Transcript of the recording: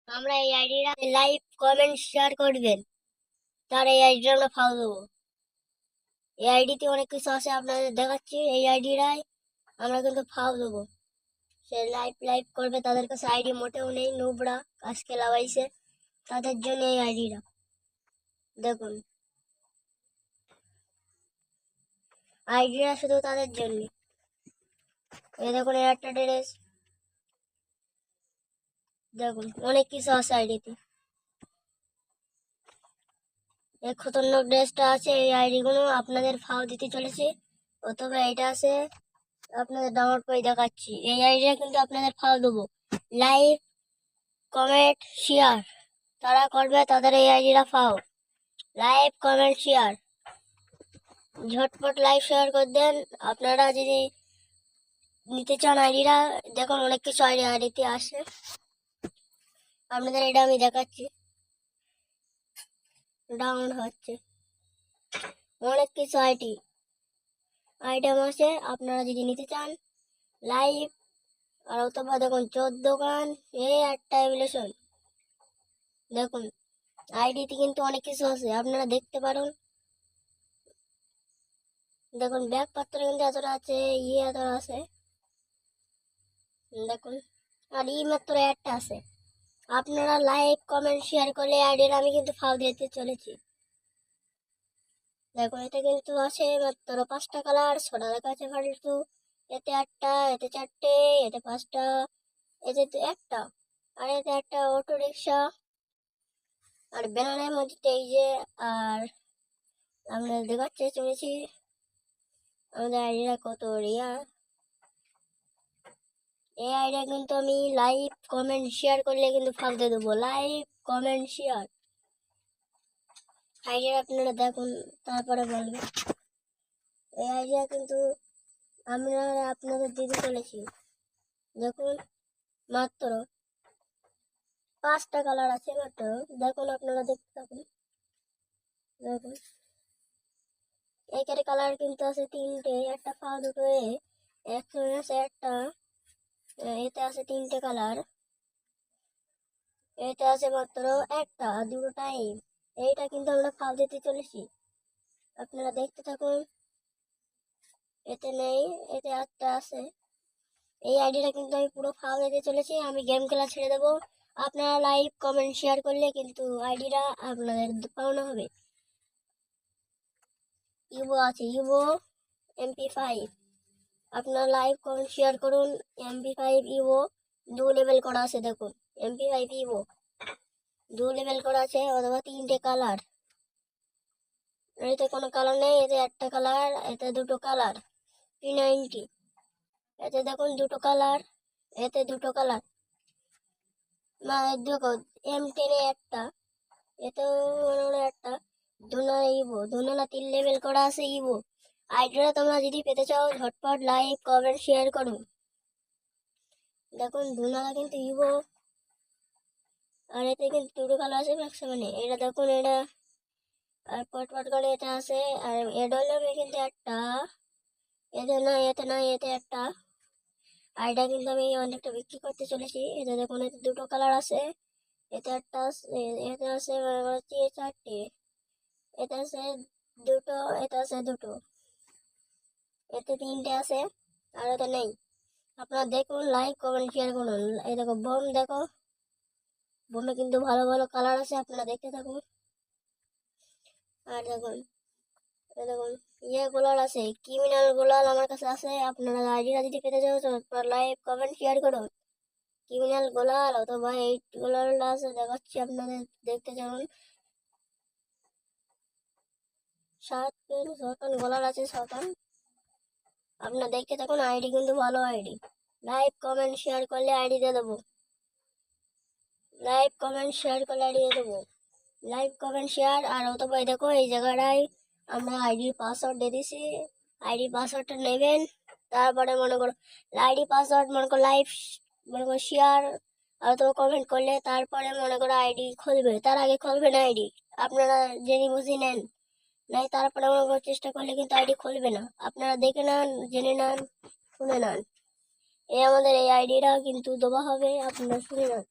আমরা এই আইডিটা লাইভ কমেন্ট শেয়ার করবেন, তার এই আইডিটা আমরা ফাও দেবো। এই আইডিতে অনেক কিছু আছে আপনাদের দেখাচ্ছি। এই আইডিটাই আমরা কিন্তু ফাও দেবো। সে লাইভ লাইভ করবে, তাদের কাছে আইডি মোটেও নেই, নুবরা আজকে লাগাইছে, তাদের জন্য এই আইডিটা দেখুন। আইডিটা শুধু তাদের জন্য। এই দেখুন, এই একটা ড্রেস, দেখুন অনেক কিছু আছে আইডিতে। এই খতরনাক ড্রেসটা আছে, এই আইডিগুলো আপনাদের ফাও দিতে চলেছে, অথবা এটা আছে আপনাদের ডাউনলোড করে দেখাচ্ছি। এই আইডিটা কিন্তু আপনাদের ফাও দেবো। লাইভ কমেন্ট শেয়ার তারা করবে, তাদের এই আইডিটা ফাও। লাইভ কমেন্ট শেয়ার ঝটপট লাইভ শেয়ার করে দেন আপনারা যদি নিতে চান আইডিটা। দেখুন অনেক কিছু আইডিতে আসে, আপনাদের এটা আমি দেখাচ্ছি, ডাউনলোড হচ্ছে অনেক কিছু আইটেম আছে। আপনারা যদি নিতে চান লাইভ, আর অথবা দেখুন 14 গান, এই একটা এভলিউশন, দেখুন আইডিতে কিন্তু অনেক কিছু আছে, আপনারা দেখতে পারেন। দেখুন ব্যাগ পাত্র কিন্তু এতটা আছে, এতটা আছে, দেখুন। আর মাত্র একটা আছে। আপনারা লাইক কমেন্ট শেয়ার করলে আইডিটা আমি কিন্তু ফাও দিতে চলেছি। দেখুন এতে কিন্তু আছে মাত্র 5টা কালার, 6টা দেখা আছে ফালতু, এতে 8টা, এতে 4টে, এতে 5টা, এতে একটা, আর এতে একটা অটো রিক্সা, আর ব্যানারের মধ্যে এই যে। আর আমরা দেখাচ্ছে চলেছি আমাদের আইডিটা কত রিয়া। এই আইডিয়া কিন্তু আমি লাইভ কমেন্ট শেয়ার করলে কিন্তু ফাঁক দিয়ে দেবো। লাইভ কমেন্ট শেয়ার আইডিয়া আপনারা দেখুন, তারপরে বলবেন। এই আইডিয়া কিন্তু আমরা আপনাদের দিতে চলেছি। দেখুন মাত্র 5টা কালার আছে মাত্র, দেখুন আপনারা দেখতে থাকুন। দেখুন একের কালার কিন্তু আছে 3টে, একটা ফাও, দুটো একটা আছে একটা, এতে আছে 3টে কালার, এটা আছে মাত্র একটা, দুটো টাইম। এইটা কিন্তু আমরা ফাও দিতে চলেছি, আপনারা দেখতে থাকুন। এতে নেই, এতে একটা আছে। এই আইডিটা কিন্তু আমি পুরো ফাও দিতে চলেছি, আমি গেম খেলা ছেড়ে দেবো। আপনারা লাইভ কমেন্ট শেয়ার করলে কিন্তু আইডিটা আপনাদের পাওনা হবে। ইভো আছে, ইভো MP5, আপনারা লাইভ কমেন্ট শেয়ার করুন। MP5 ইভো 2 লেভেল করা আছে, দেখুন MP5 ইভো 2 লেভেল করা আছে, অথবা 3টে কালার। এতে কোনো কালার নেই, এতে একটা কালার, এতে দুটো কালার, P90, এতে দেখুন দুটো কালার, এতে দুটো কালার, না দেখো M10 একটা, এতেও একটা, দুনালা ইভো, দুনালা 3 লেভেল করা আছে ইভো। আইডিটা তোমরা যদি পেতে চাও ঝটপট লাইক কমেন্ট শেয়ার করুন। দেখুন দুনালা কিন্তু ইভো, আর এতে কিন্তু দুটো কালার আছে ম্যাক্সিমানে, এটা দেখুন এটা, আর পটপট করে এটা আছে, আর এডলমে কিন্তু একটা, এতে না, এতে না, এতে একটা। আর এটা কিন্তু আমি অনেকটা বিক্রি করতে চলেছি। এতে দেখুন এতে দুটো কালার আছে, এতে একটা আছে, এতে আছে 4টে, এতে আছে দুটো, এতে আছে দুটো, এতে 3টে আছে, আর এতে নেই। আপনারা দেখুন, লাইক কমেন্ট শেয়ার করুন। এই দেখো বোম, দেখো বোমে কিন্তু ভালো ভালো কালার আছে, আপনারা দেখতে থাকুন। আর দেখুন দেখুন গোলাল আছে, ক্রিমিনাল গোলাল আমার কাছে আছে। আপনারা আইডিটা যদি পেতে চাও লাইক কমেন্ট শেয়ার করুন। ক্রিমিনাল গোলাল অথবা 8 গোলালটা আছে, দেখাচ্ছি আপনাদের, দেখতে চান। 7 গোলাল আছে, 6 আপনারা দেখতে থাকুন। আইডি কিন্তু ভালো আইডি, লাইক কমেন্ট শেয়ার করলে আইডি দিয়ে দেবো। লাইক কমেন্ট শেয়ার করলে আইডি দিয়ে দেবো। লাইক কমেন্ট শেয়ার, আর অথবা দেখো এই জায়গাটায় আমরা আইডির পাসওয়ার্ড দিয়ে দিছি। আইডি পাসওয়ার্ডটা নেবেন, তারপরে মনে করো আইডি পাসওয়ার্ড, মনে করো লাইভ, মনে করো শেয়ার, আর অথবা কমেন্ট করলে তারপরে মনে করো আইডি খুলবে, তার আগে খুলবে না আইডি। আপনারা জেনে বুঝি নেন, নাই তারপরে মনে করো চেষ্টা করলে কিন্তু আইডি খুলবে না। আপনারা দেখে নেন, জেনে নেন, শুনে নেন। এই আমাদের এই আইডিটা কিন্তু দেওয়া হবে, আপনারা শুনে নেন।